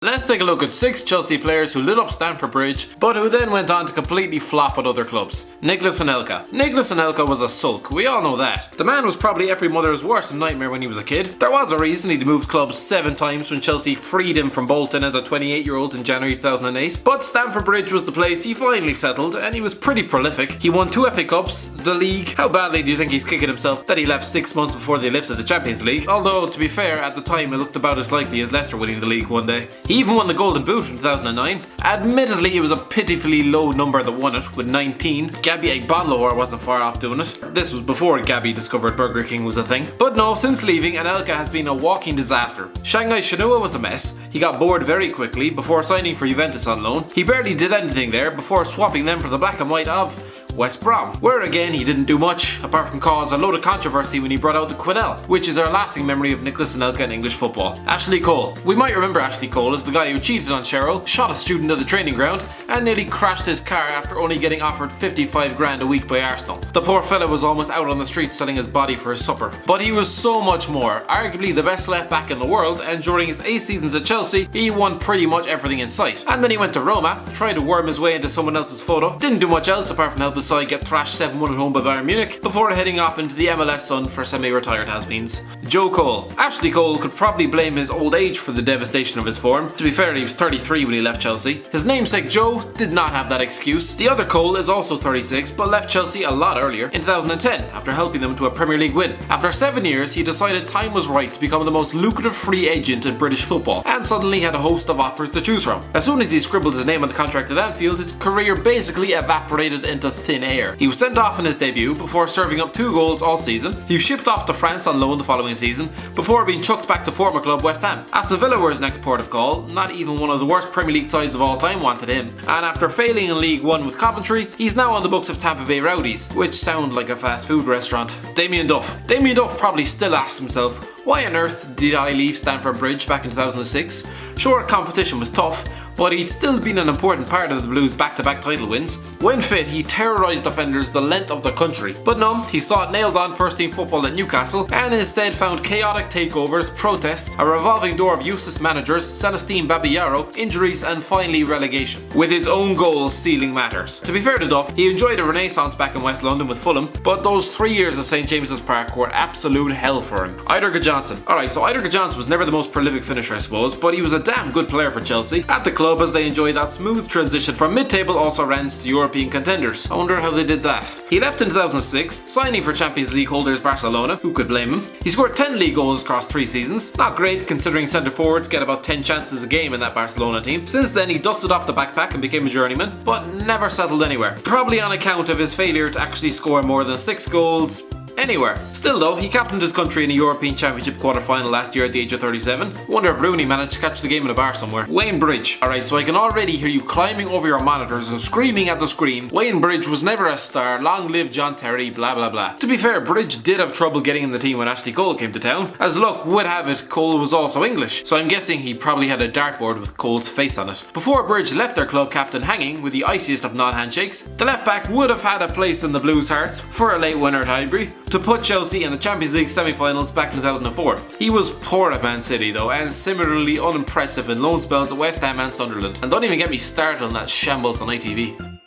Let's take a look at 6 Chelsea players who lit up Stamford Bridge, but who then went on to completely flop at other clubs. Nicolas Anelka. Nicolas Anelka was a sulk, we all know that. The man was probably every mother's worst nightmare when he was a kid. There was a reason he'd moved clubs 7 times when Chelsea freed him from Bolton as a 28-year-old in January 2008. But Stamford Bridge was the place he finally settled, and he was pretty prolific. He won 2 FA Cups, the league. How badly do you think he's kicking himself that he left 6 months before they lifted the Champions League? Although, to be fair, at the time it looked about as likely as Leicester winning the league one day. He even won the Golden Boot in 2009. Admittedly, it was a pitifully low number that won it, with 19. Gabby Agbonlahor wasn't far off doing it. This was before Gabby discovered Burger King was a thing. But no, since leaving, Anelka has been a walking disaster. Shanghai Shenhua was a mess. He got bored very quickly before signing for Juventus on loan. He barely did anything there before swapping them for the black and white of West Brom, where again he didn't do much apart from cause a load of controversy when he brought out the Quinel, which is our lasting memory of Nicolas Anelka in English football. Ashley Cole. We might remember Ashley Cole as the guy who cheated on Cheryl, shot a student at the training ground, and nearly crashed his car after only getting offered 55 grand a week by Arsenal. The poor fella was almost out on the streets selling his body for his supper. But he was so much more, arguably the best left back in the world, and during his 8 seasons at Chelsea, he won pretty much everything in sight. And then he went to Roma, tried to worm his way into someone else's photo, didn't do much else apart from help his side get thrashed 7-1 at home by Bayern Munich, before heading off into the MLS sun for semi-retired has-beens. Joe Cole. Ashley Cole could probably blame his old age for the devastation of his form. To be fair, he was 33 when he left Chelsea. His namesake Joe did not have that excuse. The other Cole is also 36, but left Chelsea a lot earlier, in 2010, after helping them to a Premier League win. After 7 years, he decided time was right to become the most lucrative free agent in British football, and suddenly had a host of offers to choose from. As soon as he scribbled his name on the contract at Anfield, his career basically evaporated into thin air. He was sent off in his debut before serving up 2 goals all season. He was shipped off to France on loan the following season before being chucked back to former club West Ham. Aston Villa were his next port of call. Not even one of the worst Premier League sides of all time wanted him. And after failing in League One with Coventry, he's now on the books of Tampa Bay Rowdies, which sound like a fast food restaurant. Damien Duff. Damien Duff probably still asks himself, why on earth did I leave Stamford Bridge back in 2006? Sure, competition was tough, but he'd still been an important part of the Blues' back-to-back title wins. When fit, he terrorised defenders the length of the country. But no, he saw it nailed on first-team football at Newcastle, and instead found chaotic takeovers, protests, a revolving door of useless managers, Celestine Babayaro, injuries, and finally relegation, with his own goal sealing matters. To be fair to Duff, he enjoyed a renaissance back in West London with Fulham, but those 3 years at St James's Park were absolute hell for him. Heidegger Johnson. Alright, so Heidegger Johnson was never the most prolific finisher, I suppose, but he was a damn good player for Chelsea. At the club, as they enjoyed that smooth transition from mid-table also-rans to European contenders. I wonder how they did that. He left in 2006, signing for Champions League holders Barcelona, who could blame him. He scored 10 league goals across 3 seasons. Not great considering centre forwards get about 10 chances a game in that Barcelona team. Since then, he dusted off the backpack and became a journeyman, but never settled anywhere. Probably on account of his failure to actually score more than 6 goals anywhere. Still though, he captained his country in a European Championship quarter-final last year at the age of 37. Wonder if Rooney managed to catch the game in a bar somewhere. Wayne Bridge. Alright, so I can already hear you climbing over your monitors and screaming at the screen, Wayne Bridge was never a star, long live John Terry, blah blah blah. To be fair, Bridge did have trouble getting in the team when Ashley Cole came to town. As luck would have it, Cole was also English, so I'm guessing he probably had a dartboard with Cole's face on it. Before Bridge left their club captain hanging with the iciest of non-handshakes, the left back would have had a place in the Blues' hearts for a late winner at Highbury to put Chelsea in the Champions League semi-finals back in 2004. He was poor at Man City though, and similarly unimpressive in loan spells at West Ham and Sunderland. And don't even get me started on that shambles on ITV.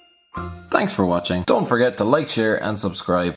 Thanks for watching. Don't forget to like, share and subscribe.